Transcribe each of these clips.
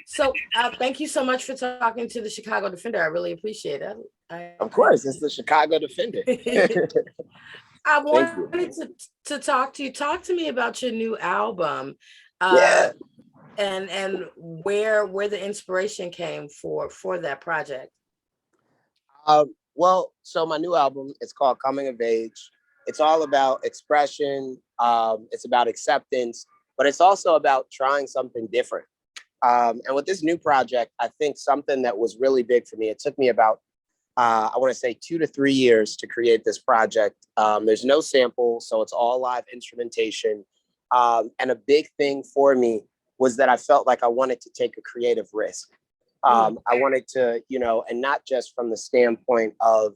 So thank you so much for talking to the Chicago Defender. I really appreciate it. Of course, it's the Chicago Defender. I Thank wanted you. to talk to you. Talk to me about your new album, uh, Yeah. and where the inspiration came for that project. Well, so my new album, it's called Coming of Age. It's all about expression. It's about acceptance, but it's also about trying something different. And with this new project, I think something that was really big for me, it took me about, I want to say 2 to 3 years to create this project. There's no sample, so it's all live instrumentation. And a big thing for me was that I felt like I wanted to take a creative risk. Mm. I wanted to, and not just from the standpoint of,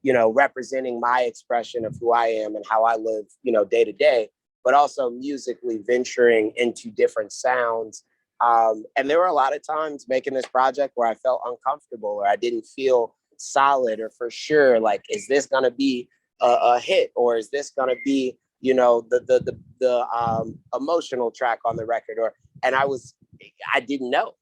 representing my expression of who I am and how I live, day to day, but also musically venturing into different sounds. And there were a lot of times making this project where I felt uncomfortable or I didn't feel solid or for sure, like, is this going to be a hit or is this going to be, the emotional track on the record and I didn't know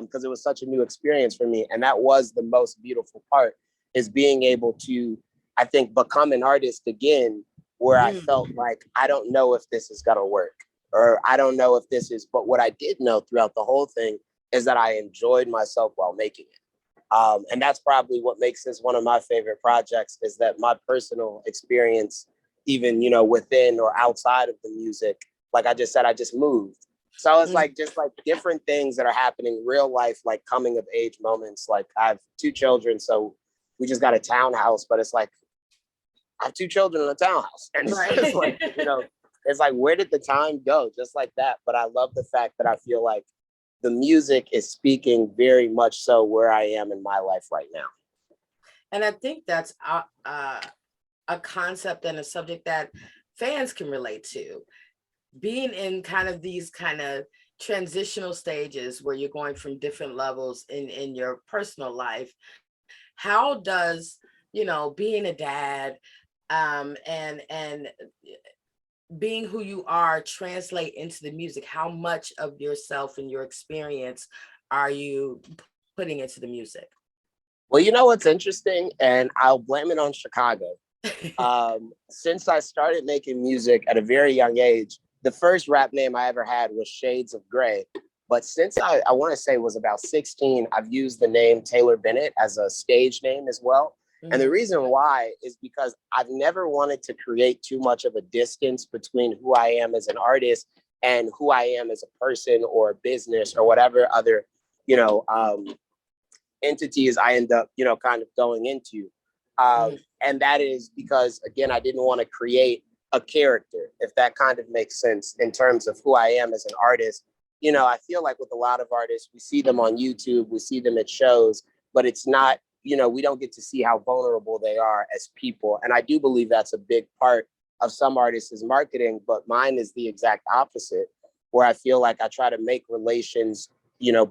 because it was such a new experience for me. And that was the most beautiful part is being able to, I think, become an artist again, where I felt Mm. like, I don't know if this is going to work or I don't know if this is, but what I did know throughout the whole thing is that I enjoyed myself while making it. And that's probably what makes this one of my favorite projects is that my personal experience, even, within or outside of the music, like I just said, I just moved. So it's like just like different things that are happening, real life, like coming of age moments. Like I have 2 children, so we just got a townhouse, but it's like I have 2 children in a townhouse. And it's just like, Right. it's like, where did the time go? Just like that. But I love the fact that I feel like the music is speaking very much so where I am in my life right now. And I think that's a concept and a subject that fans can relate to. Being in kind of these kind of transitional stages where you're going from different levels in your personal life, how does, being a dad, and being who you are translate into the music? How much of yourself and your experience are you putting into the music? Well, you know what's interesting? And I'll blame it on Chicago. Since I started making music at a very young age, the first rap name I ever had was Shades of Gray. But since I want to say was about 16, I've used the name Taylor Bennett as a stage name as well. And the Mhm. reason why is because I've never wanted to create too much of a distance between who I am as an artist and who I am as a person or a business or whatever other, you know, um, entities I end up, kind of going into. And that is because, again, I didn't want to create a character, if that kind of makes sense in terms of who I am as an artist. I feel like with a lot of artists, we see them on YouTube, we see them at shows, but it's not, we don't get to see how vulnerable they are as people. And I do believe that's a big part of some artists' marketing, but mine is the exact opposite, where I feel like I try to make relations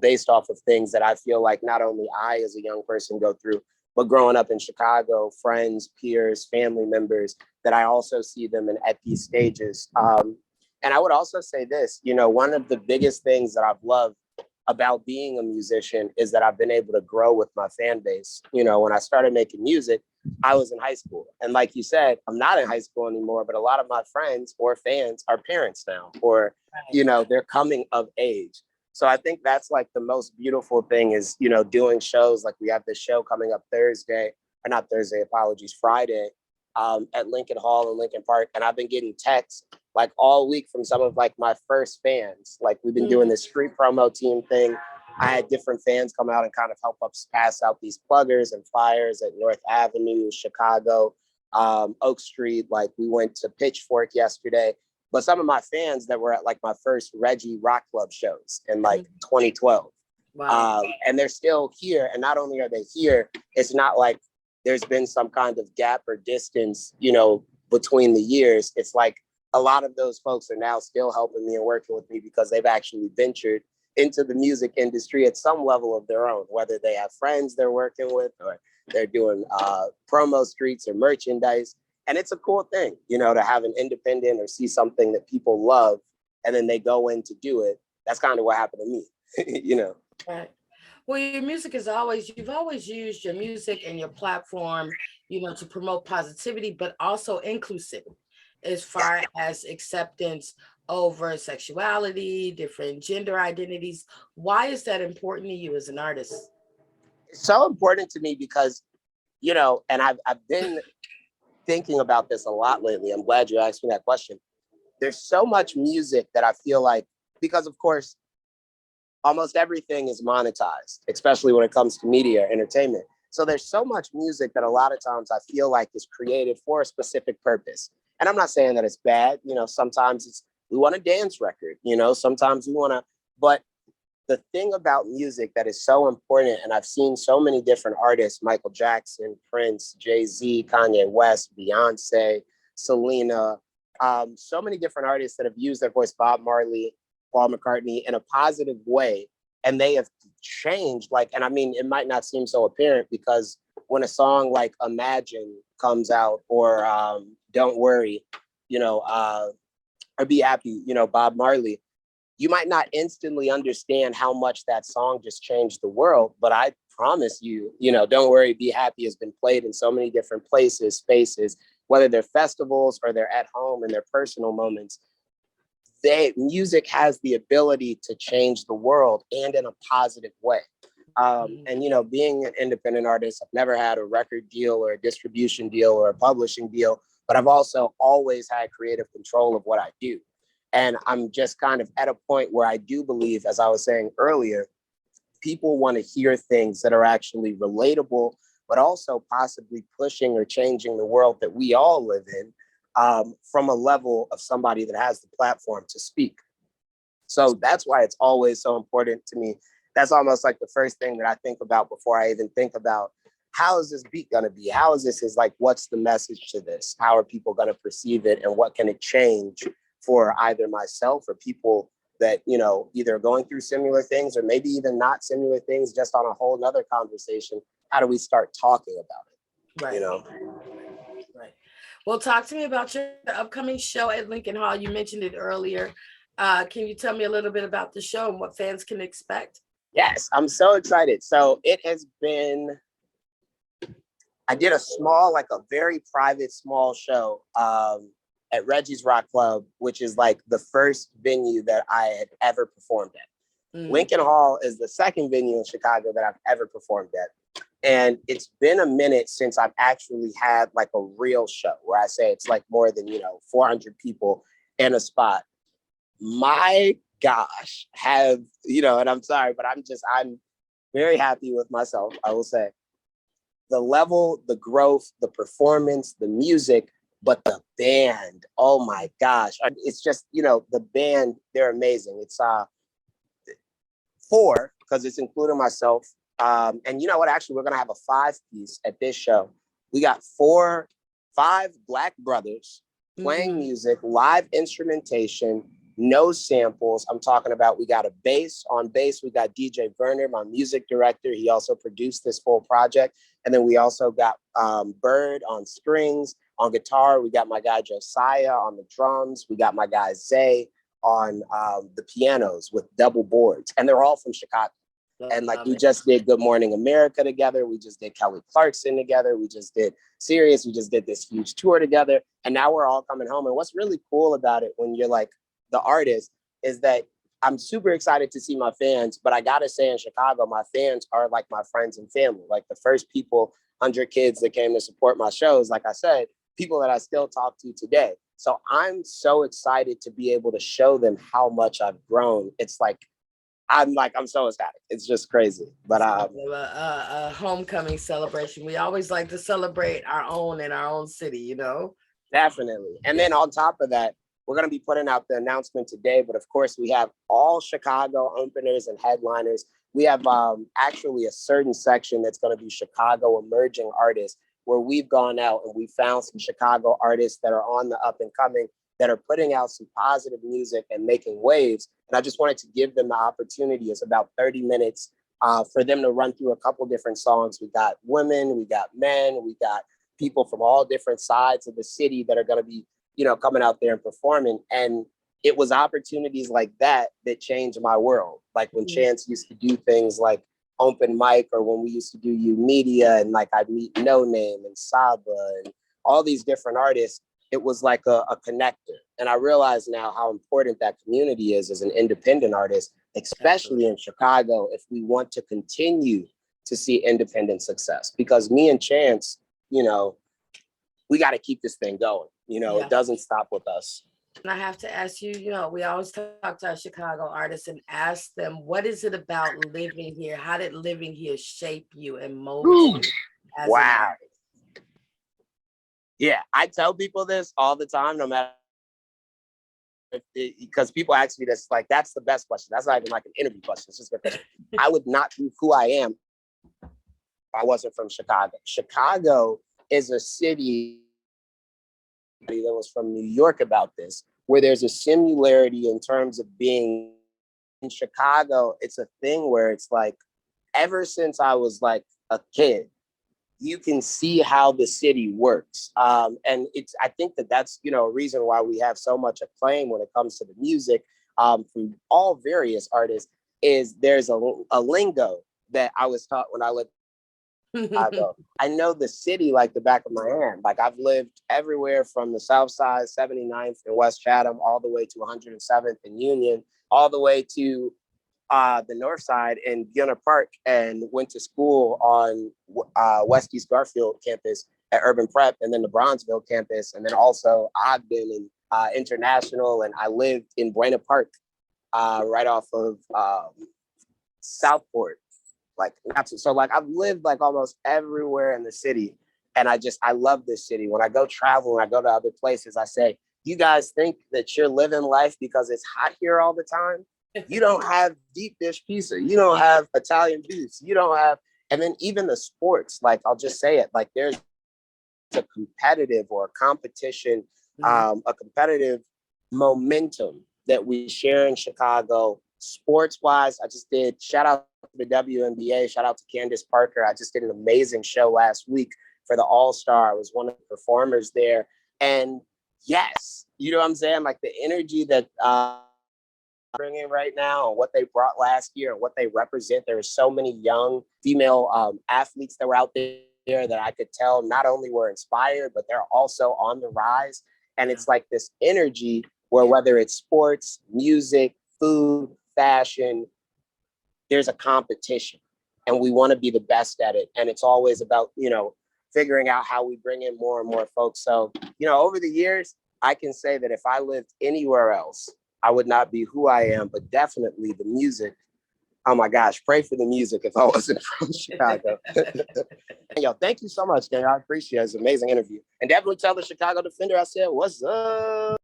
based off of things that I feel like not only I as a young person go through, but growing up in Chicago, friends, peers, family members, that I also see them at these stages. And I would also say this, one of the biggest things that I've loved about being a musician is that I've been able to grow with my fan base. When I started making music, I was in high school. And like you said, I'm not in high school anymore, but a lot of my friends or fans are parents now, or, they're coming of age. So I think that's like the most beautiful thing is, doing shows. Like we have this show coming up Thursday, or not Thursday, apologies, Friday, at Lincoln Hall in Lincoln Park. And I've been getting texts like all week from some of like my first fans. Like we've been doing Mm. this street promo team thing. I had different fans come out and kind of help us pass out these pluggers and flyers at North Avenue, Chicago, Oak Street. Like we went to Pitchfork yesterday. But some of my fans that were at like my first Reggie Rock Club shows in like 2012, Wow. and they're still here. And not only are they here, it's not like there's been some kind of gap or distance, between the years. It's like a lot of those folks are now still helping me and working with me because they've actually ventured into the music industry at some level of their own, whether they have friends they're working with or they're doing promo streets or merchandise. And it's a cool thing, to have an independent or see something that people love and then they go in to do it. That's kind of what happened to me, you know. Right. Well, your music is always, you've always used your music and your platform, to promote positivity, but also inclusivity as Yeah. far as acceptance over sexuality, different gender identities. Why is that important to you as an artist? It's so important to me because, and I've been thinking about this a lot lately. I'm glad you asked me that question. There's so much music that I feel like, because of course, almost everything is monetized, especially when it comes to media or entertainment. So there's so much music that a lot of times I feel like is created for a specific purpose. And I'm not saying that it's bad. Sometimes we want a dance record, sometimes we want to, but the thing about music that is so important, and I've seen so many different artists, Michael Jackson, Prince, Jay-Z, Kanye West, Beyonce, Selena, so many different artists that have used their voice, Bob Marley, Paul McCartney, in a positive way. And they have changed, and I mean, it might not seem so apparent because when a song like Imagine comes out, or Don't Worry, or Be Happy, Bob Marley, you might not instantly understand how much that song just changed the world, but I promise you, Don't Worry, Be Happy has been played in so many different places, spaces, whether they're festivals or they're at home in their personal moments. Music has the ability to change the world, and in a positive way. And being an independent artist, I've never had a record deal or a distribution deal or a publishing deal, but I've also always had creative control of what I do. And I'm just kind of at a point where I do believe, as I was saying earlier, people want to hear things that are actually relatable, but also possibly pushing or changing the world that we all live in, from a level of somebody that has the platform to speak. So that's why it's always so important to me. That's almost like the first thing that I think about before I even think about, how is this beat going to be? How is this, is like, what's the message to this? How are people going to perceive it? And what can it change for either myself or people that, either are going through similar things, or maybe even not similar things, just on a whole nother conversation? How do we start talking about it? Right. Right. Well, talk to me about your upcoming show at Lincoln Hall. You mentioned it earlier. Can you tell me a little bit about the show and what fans can expect? Yes, I'm so excited. So it has been, I did a small, like a very private small show at Reggie's Rock Club, which is like the first venue that I had ever performed at. Lincoln Hall is the second venue in Chicago that I've ever performed at. And it's been a minute since I've actually had like a real show where I say it's like more than, 400 people in a spot. My gosh, and I'm sorry, but I'm very happy with myself, I will say. The level, the growth, the performance, the music, but the band, oh my gosh. It's just, the band, they're amazing. It's four, because it's including myself. And you know what? Actually, we're gonna have a 5-piece at this show. We got 5 Black brothers playing music, live instrumentation, no samples. I'm talking about, we got a bass. On bass, we got DJ Werner, my music director. He also produced this full project. And then we also got Bird on strings. On guitar, we got my guy Josiah on the drums. We got my guy Zay on the pianos with double boards. And they're all from Chicago. And like, we just did Good Morning America together. We just did Kelly Clarkson together. We just did Sirius. We just did this huge tour together. And now we're all coming home. And what's really cool about it, when you're like the artist, is that I'm super excited to see my fans. But I got to say, in Chicago, my fans are like my friends and family. Like the first people, 100 kids that came to support my shows, like I said, people that I still talk to today. So I'm so excited to be able to show them how much I've grown. It's like, I'm so ecstatic. It's just crazy. But a homecoming celebration. We always like to celebrate our own in our own city, Definitely. And then on top of that, we're going to be putting out the announcement today. But of course, we have all Chicago openers and headliners. We have actually a certain section that's going to be Chicago emerging artists, where we've gone out and we found some Chicago artists that are on the up and coming, that are putting out some positive music and making waves. And I just wanted to give them the opportunity. It's about 30 minutes for them to run through a couple different songs. We got women, we got men, we got people from all different sides of the city that are going to be, coming out there and performing. And it was opportunities like that that changed my world. Like when Chance used to do things like open mic, or when we used to do U Media, and like I'd meet No Name and Saba and all these different artists. It was like a connector. And I realize now how important that community is as an independent artist, especially in Chicago, if we want to continue to see independent success. Because me and Chance, you know, we got to keep this thing going. You know, it doesn't stop with us. And I have to ask you, you know, we always talk to our Chicago artists and ask them, what is it about living here? How did living here shape you and mold you as an artist? Yeah, I tell people this all the time, no matter, because people ask me this, like, that's the best question. That's not even like an interview question. It's just a question. I would not be who I am if I wasn't from Chicago. Chicago is a city that was from New York about this, where there's a similarity in terms of being in Chicago. It's a thing where it's like, ever since I was like a kid, you can see how the city works. And it's, I think that that's, you know, a reason why we have so much acclaim when it comes to the music from all various artists, is there's a lingo that I was taught when I lived in Chicago. I know the city like the back of my hand. Like I've lived everywhere from the South Side, 79th and West Chatham, all the way to 107th and Union, all the way to the North Side in Gunner Park, and went to school on West East Garfield campus at Urban Prep, and then the Bronzeville campus, and then also Ogden and International, and I lived in Buena Park, right off of Southport. Like so, like I've lived like almost everywhere in the city, and I love this city. When I go travel and I go to other places, I say, you guys think that you're living life because it's hot here all the time? You don't have deep dish pizza. You don't have Italian beefs. You don't have, and then even the sports, like I'll just say it, like there's a competitive or a competition, a competitive momentum that we share in Chicago. Sports wise, I just did, shout out to the WNBA, shout out to Candace Parker. I just did an amazing show last week for the All-Star. I was one of the performers there. And yes, you know what I'm saying? Like the energy that bringing right now and what they brought last year and what they represent. There are so many young female athletes that were out there that I could tell not only were inspired, but they're also on the rise. And it's like this energy where whether it's sports, music, food, fashion, there's a competition and we want to be the best at it. And it's always about, you know, figuring out how we bring in more and more folks. So, you know, over the years, I can say that if I lived anywhere else, I would not be who I am, but definitely the music. Oh my gosh, pray for the music if I wasn't from Chicago. Yo, thank you so much, Dan. I appreciate it. It's an amazing interview. And definitely tell the Chicago Defender I said, what's up?